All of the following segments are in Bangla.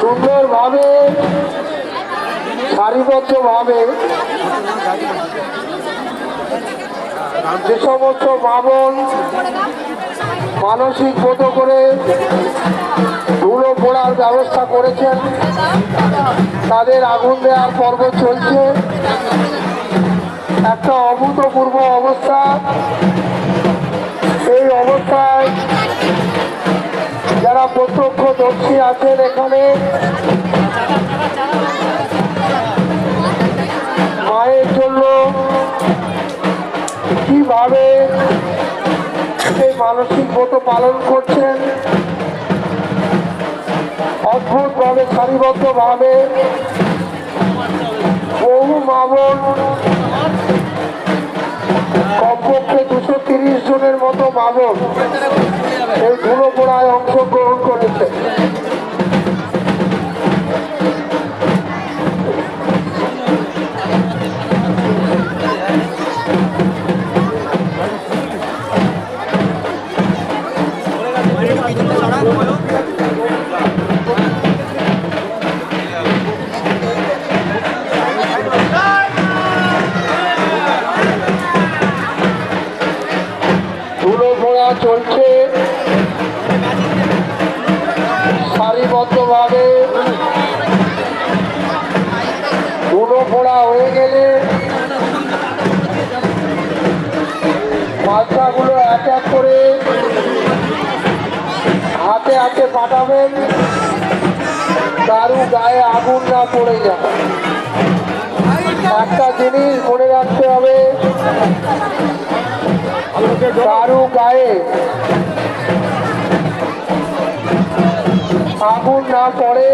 সুন্দরভাবে সারিবদ্ধভাবে যে সমস্ত বামন মানসিক মতো করে ধুলো পোড়ার ব্যবস্থা করেছেন, তাদের আগুন দেওয়ার পর্ব চলছে। একটা অভূতপূর্ব অবস্থা। এই অবস্থায় যারা প্রত্যক্ষদর্শী আছেন এখানে, মায়ের জন্য কিভাবে সেই মানসিক মতো পালন করছেন, অদ্ভুতভাবে সারিবদ্ধভাবে বহু মামন, কমপক্ষে 230 জনের মতো মামন এই ধুলো পোড়ায় অংশগ্রহণ করেছে। ধুলো পোড়া চলছে সারিবদ্ধভাবে। ধুলো পোড়া হয়ে গেলে মালসাগুলো এক এক করে হাতে হাতে পাঠাবেন, কারু গায়ে আগুন না পড়ে যায়। একটা জিনিস মনে রাখতে হবে, কারু গায়ে আগুন না পড়ে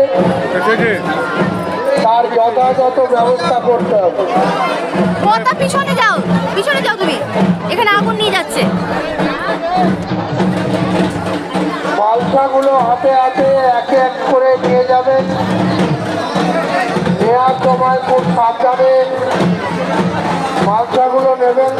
তার যথাযথ ব্যবস্থা করতে হবে। পিছনে যাও, পিছনে যাও, তুমি এখানে আগুন নিয়ে যাচ্ছে। মালসাগুলো হাতে হাতে এক এক করে নিয়ে যাবেন। নেওয়ার সময় খুব সাবধানে মালসাগুলো নেবেন।